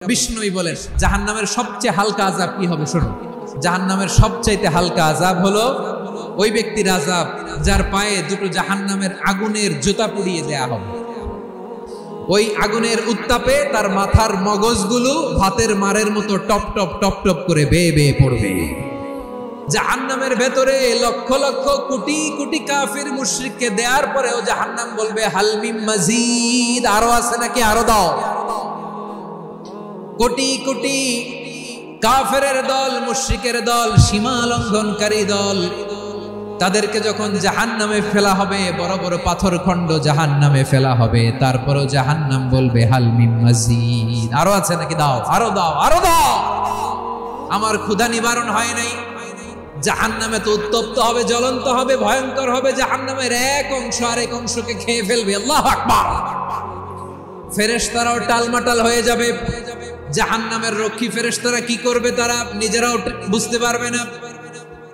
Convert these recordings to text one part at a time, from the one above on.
বিষ্ণুই বলেন জাহান্নামের সবচেয়ে হালকা আযাব কি হবে শোনো। জাহান্নামের সবচাইতে হালকা আযাব হলো ওই ব্যক্তির আযাব যার পায়ে দুটো জাহান্নামের আগুনের জুতা পুড়িয়ে দেয়া হবে। ওই আগুনের উত্তাপে তার মাথার মগজগুলো ভাতের মারের মতো টপ টপ টপ টপ করে বেয়ে বেয়ে পড়বে। জাহান্নামের ভেতরে লক্ষ লক্ষ কোটি কোটি কাফির মুশরিককে দেওয়ার পরেও জাহান্নাম বলবে হাল মিন মাজিদ, আরো আছে নাকি, আরো দাও। কোটি কোটি কাফেরের দল, মুশরিকের দল, সীমা লঙ্ঘনকারী দল, তাদেরকে যখন জাহান্নামে ফেলা হবে, বড় বড় পাথর খণ্ড জাহান্নামে ফেলা হবে, তারপরও জাহান্নাম বলবে হাল মিন মাজিদ, আরো আছে নাকি, দাও, আরো দাও, আরো দাও। আমার ক্ষুধা নিবারণ হয় নাই। জাহান্নামে তো উত্তপ্ত হবে, জ্বলন্ত হবে, ভয়ঙ্কর হবে। জাহান্নামের এক অংশ আরেক অংশকে খেয়ে ফেলবে। আল্লাহু আকবার। ফেরেশতারাও টালমাটাল হয়ে যাবে। জাহান্নামের রক্ষী ফেরেশতারা কি করবে তারা নিজেরাও বুঝতে পারবে না।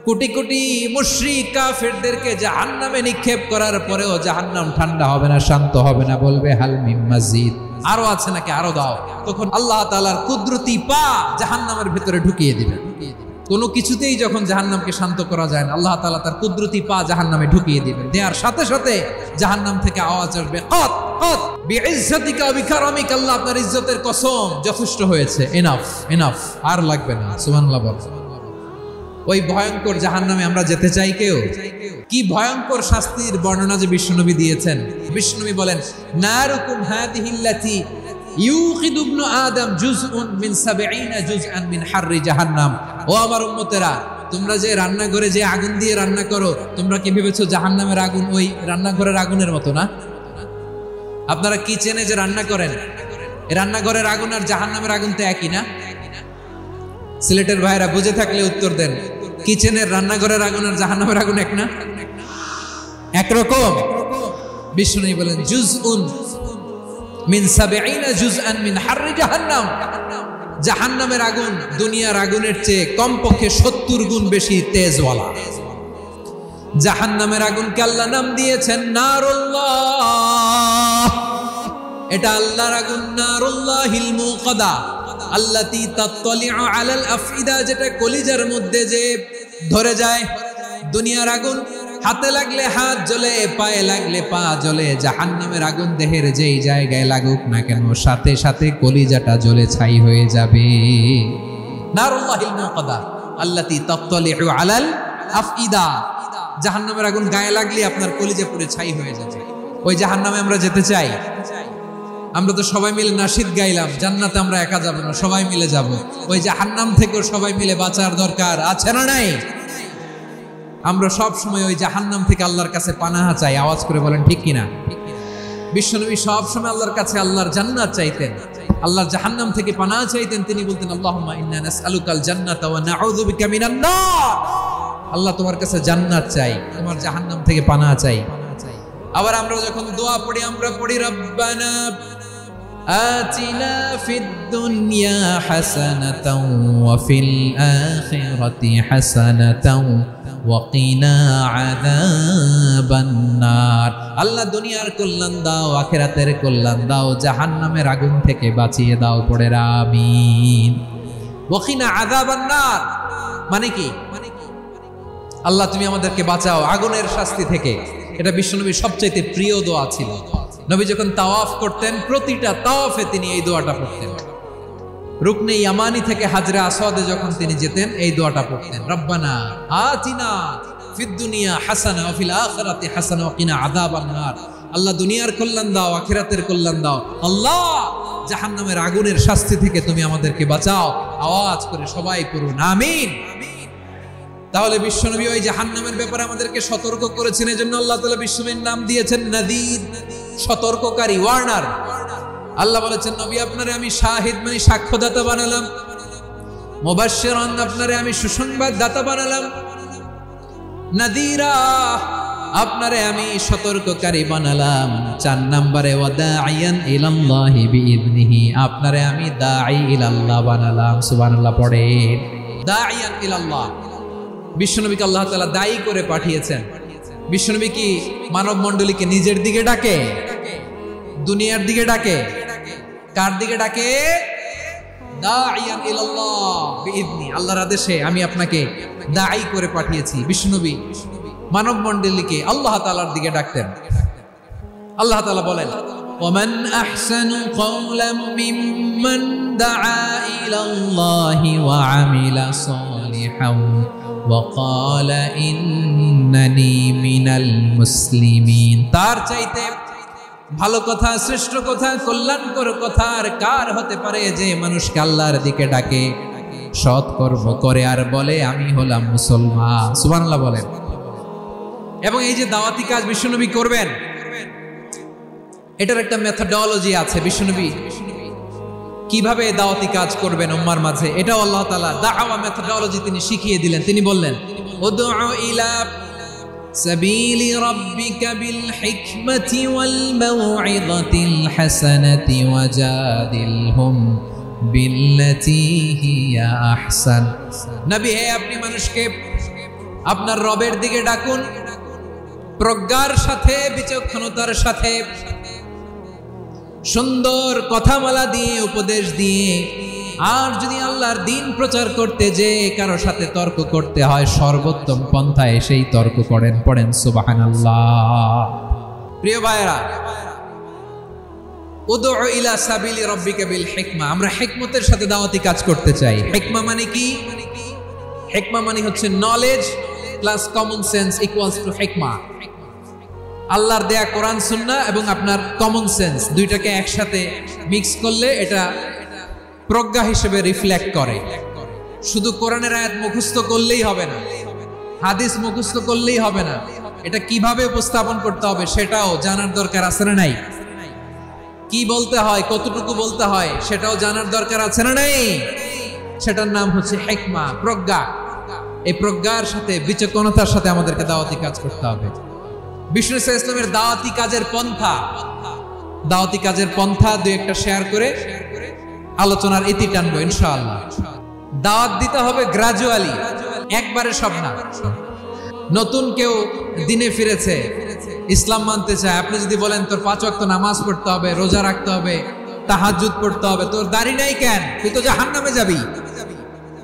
কোটি কোটি মুশরিক কাফেরদেরকে জাহান্নামে নিক্ষেপ করার পরেও জাহান্নাম ঠান্ডা হবে না, শান্ত হবে না, বলবে হাল মিন মাজিদ, আরো আছে নাকি, আরো দাও। তখন আল্লাহ তাআলার কুদরতি পা জাহান্নামের ভিতরে ঢুকিয়ে দিবেন। কোনো কিছুতেই যখন জাহান্নামকে শান্ত করা যায় না, আল্লাহ তাআলা তার কুদরতি পা জাহান্নামে ঢুকিয়ে দিবেন। দেওয়ার সাথে সাথে জাহান্নাম থেকে আওয়াজ আসবে, কত কত বিইজ্জাতিকা ওয়া বিকারামিকা, আল্লাহ আপনার ইজ্জতের কসম, যথেষ্ট হয়েছে, এনাফ এনাফ, আর লাগবে না। সুবহানাল্লাহ বল। ওই ভয়ঙ্কর জাহান্নামে আমরা যেতে চাই কেউ? কি ভয়ঙ্কর শাস্তির বর্ণনা যে বিশ্বনবী দিয়েছেন। বিশ্বনবী বলেন নারুকুম হাদিহিল্লাতি ইউকিদু ইবনু আদম জুজউন মিন 70 জুজআন মিন হাররি জাহান্নাম। ও আমার উম্মতেরা, তোমরা যে রান্নাঘরে যে আগুন দিয়ে রান্না করো, তোমরা কি ভেবেছো জাহান্নামের আগুন ওই রান্নাঘরের আগুনের মতো না? আপনারা কিচেনে যে রান্না করেন, এই রান্নাঘরের আগুন আর জাহান্নামের আগুন তো একই না? সিলেটের ভাইরা বুঝে থাকলে উত্তর দেন। কিচেনের রান্নাঘরের আগুন আর জাহান্নামের আগুন এক না? একরকম। বিষ্ণু বলেন জুজউন মিন 70 জুজআন মিন হাররি জাহান্নাম। জাহান্নামের আগুন দুনিয়ার আগুনের চেয়ে কমপক্ষে 70 গুণ বেশি তেজওয়ালা। জাহান্নামের আগুনকে আল্লাহ নাম দিয়েছেন নারুল্লাহ। এটা আল্লাহর আগুন, নারুল্লাহিল মুকাদা আল্লাতী তাত্তালিউ আলাল আফইদা, যেটা কলিজার মধ্যে যে ধরে যায়। দুনিয়ার আগুন হাতে লাগলে হাত জ্বলে, পায়ে লাগলে পা জ্বলে। জাহান্নামের আগুন দেহের যেই জায়গায় লাগুক না কেন, সাথে সাথে কলিজাটা জ্বলে ছাই হয়ে যাবে। নারুল্লাহিল মুকাদা আল্লাতী তাত্তালিউ আলাল আফইদা। জাহান্নামের আগুন গায়ে লাগলে আপনার কলিজা পুড়ে ছাই হয়ে যাবে। ওই জাহান্নামে আমরা যেতে চাই? আমরা তো সবাই মিলে নাশিদ গাইলাম, জান্নাতে আমরা একা যাব না, সবাই মিলে যাব। ওই জাহান্নাম থেকেও সবাই মিলে বাঁচার দরকার আছে না নাই? আমরা সব সময় ওই জাহান্নাম থেকে আল্লাহর কাছে পানাহা চাই। আওয়াজ করে বলেন ঠিক কিনা? বিশ্বনবী সব সময় আল্লাহর কাছে আল্লাহর জান্নাত চাইতেন, আল্লাহর জাহান্নাম থেকে পানাহা চাইতেন। তিনি বলতেন আল্লাহুম্মা ইন্না নাসআলুকাল জান্নাতা ওয়া নাউযু বিকা মিনান নার। আল্লাহ তোমার কাছে জান্নাত চাই, তোমার জাহান্নাম থেকে পানাহা চাই। আবার আমরা যখন দোয়া পড়ি, আমরা পড়ি রব্বানা আতিনা ফিদ দুনিয়া হাসানাতাও ওয়া ফিল আখিরাতি হাসানাতাও ওয়া কিনা আযাবান নার। আল্লাহ দুনিয়ার কল্যাণ দাও, আখিরাতের কল্যাণ দাও, জাহান্নামের আগুন থেকে বাঁচিয়ে দাও। পড়ে আমিন। ওয়া কিনা আযাবান নার মানে কি? আল্লাহ তুমি আমাদেরকে বাঁচাও আগুনের শাস্তি থেকে। এটা বিশ্বনবীর সবচেয়ে প্রিয় দোয়া ছিল। নবী যখন তাওয়াফ করতেন, প্রতিটা তাওয়াফে তিনি এই দোয়াটা পড়তেন। রুকনে ইয়ামানি থেকে হাজরে আসওয়াদে যখন তিনি যেতেন, এই দোয়াটা পড়তেন, রব্বানা আতিনা ফিদ দুনিয়া হাসানা ওয়া ফিল আখিরাতি হাসানা ওয়া কিনা আযাবান নার। আল্লাহ দুনিয়ার কল্যাণ দাও, আখিরাতের কল্যাণ দাও। আল্লাহ জাহান্নামের আগুনের শাস্তি থেকে তুমি আমাদেরকে বাঁচাও। আওয়াজ করে সবাই পড়ুন আমিন। তাহলে বিশ্বনবী ওই জাহান্নামের ব্যাপারে আমাদেরকে সতর্ক করেছেন। এজন্য আল্লাহ তাআলা বিশ্বনবীর নাম দিয়েছেন নাযীর, সতর্ককারী, ওয়ার্নার। আল্লাহ বলেছেন নবী আপনারে আমি শাহিদ মানে সাক্ষ্যদাতা বানালাম, মুবাশশিরান আপনারে আমি সুসংবাদদাতা বানালাম, নাযীরা আপনারে আমি সতর্ককারী বানালাম। 4 নম্বরে ওয়া দাঈয়ান ইলাল্লাহি বিইذনিহি, আপনারে আমি দাঈ ইলাল্লাহ বানালাম। সুবহানাল্লাহ পড়ে। দাঈয়ান ইলাল্লাহ, বিশ্বনবীকে আল্লাহ তাআলা দায়ী করে পাঠিয়েছেন। বিশ্বনবী কি মানব মণ্ডলীকে নিজের দিকে ডাকে? দুনিয়ার দিকে ডাকে? কার দিকে ডাকে? দাঈয়ান ইলাল্লাহ বিইذনি, আল্লাহর আদেশে আমি আপনাকে দাঈ করে পাঠিয়েছি। বিশ্বনবী মানব মণ্ডলীকে আল্লাহ তাআলার দিকে ডাকতেন। আল্লাহ তাআলা বলেন, ওয়ামান আহসানু কওলাম মিম্মান দাআ ইলাল্লাহি ওয়া আমিলা সালিহান ওয়া ক্বালা ইন্নানি মিনাল মুসলিমিন। তার চাইতে ভালো কথা, শ্রেষ্ঠ কথা, কল্যাণকর কথা আর কার হতে পারে যে মানুষকে আল্লাহর দিকে ডাকে, সৎ কর্ম করে আর বলে আমি হলাম মুসলমান। সুবহানাল্লাহ বলেন। এবং এই যে দাওয়াতি কাজ বিশ্বনবী করবেন, এটার একটা মেথডোলজি আছে। বিশ্বনবী কিভাবে দাওয়াতি কাজ করবেন উম্মার মাঝে, এটাও আল্লাহ তাআলা দাওয়া মেথডোলজি তিনি শিখিয়ে দিলেন। তিনি বললেন, উদউ ইলা সাবিলি রাব্বিকা বিল হিকমাতি ওয়াল মাউইযাতিল হাসানাতি ওয়াজাদিলহুম বিল্লাতী হিয়া আহসান। নবী হে, আপনি মানুষকে আপনার রবের দিকে ডাকুন প্রজ্ঞার সাথে, বিচক্ষণতার সাথে, সুন্দর কথামালা দিয়ে, উপদেশ দিয়ে। আর যদি আল্লাহর দ্বীন প্রচার করতে যে কারো সাথে তর্ক করতে হয়, সর্বোত্তম পন্থায় সেই তর্ক করেন। পড়েন সুবহানাল্লাহ। প্রিয় ভাইরা, উদউ ইলা সাবিলি রাব্বিকা বিল হিকমা, আমরা হিকমতের সাথে দাওয়াতি কাজ করতে চাই। হিকমা মানে কি? হিকমা মানে হচ্ছে knowledge plus common sense equals to হিকমা। আল্লাহর দেয়া কোরআন সুন্নাহ এবং আপনার কমন সেন্স দুইটাকে একসাথে মিক্স করলে এটা প্রজ্ঞা হিসেবে রিফ্লেক্ট করে। শুধু কোরআনের আয়াত মুখস্থ করলেই হবে না, হাদিস মুখস্থ করলেই হবে না, এটা কিভাবে উপস্থাপন করতে হবে সেটাও জানার দরকার আছে না নাই? কি বলতে হয়, কতটুকু বলতে হয় সেটাও জানার দরকার আছে না নাই? সেটার নাম হচ্ছে হিকমা, প্রজ্ঞা। এই প্রজ্ঞার সাথে, বিচক্ষণতার সাথে আমাদেরকে দাওয়াতি কাজ করতে হবে। বিষ্ণু ইসলামের দাওয়াতি কাজের পন্থা দুই একটা শেয়ার করে আলোচনার ইতি টানবো ইনশাআল্লাহ। দাওয়াত দিতে হবে গ্রাজুয়ালি, একবারে সব না। নতুন কেউ দিনে ফিরেছে, ইসলাম মানতে চায়, আপনি যদি বলেন তোর 5 ওয়াক্ত নামাজ পড়তে হবে, রোজা রাখতে হবে, তাহাজ্জুদ পড়তে হবে, তোর দাড়ি নাই কেন, তুই তো জাহান্নামে যাবি,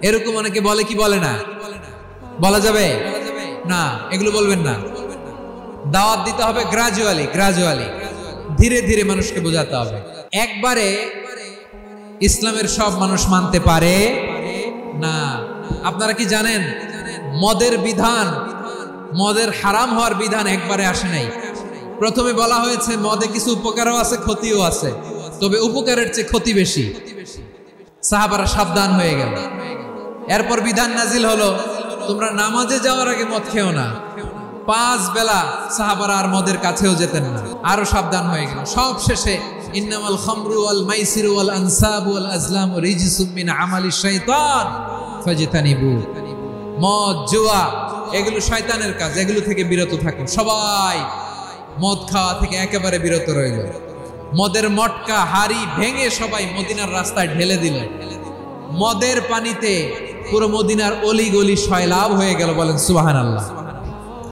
এরকম অনেকে বলে কি বলে না? বলা যাবে না, এগুলো বলবেন না। দাওয়াত দিতে হবে গ্রাজুয়ালি, ধীরে ধীরে মানুষকে বোঝাতে হবে। একবারে ইসলামের সব মানুষ মানতে পারে না। আপনারা কি জানেন মদের বিধান, মদের হারাম হওয়ার বিধান একবারে আসে নাই। প্রথমে বলা হয়েছে মদে কিছু উপকারও আছে, ক্ষতিও আছে, তবে উপকারের চেয়ে ক্ষতি বেশি। সাহাবারা সাবধান হয়ে গেল। এরপর বিধান নাজিল হলো, তোমরা নামাজে যাওয়ার আগে মদ খেও না। 5 বেলা সাহাবারা আর মদের কাছেও যেতেন না, আরো সাবধান হয়ে গেল। সব শেষে ইন্নামাল খামরু ওয়াল মাইসিরু ওয়াল আনসাবু ওয়াল আজলামু রিজসুম মিন আমালিশ শাইতান ফাজতানিবু। মদ, জুয়া এগুলো শয়তানের কাজ, এগুলো থেকে বিরত থাকুন। সবাই মদ খাওয়া থেকে একেবারে বিরত রইল। মদের মটকা হাড়ি ভেঙে সবাই মদিনার রাস্তায় ঢেলে দিল। মদের পানিতে পুরো মদিনার অলি গলি সয়লাভ হয়ে গেল। বলেন সুবহানাল্লাহ।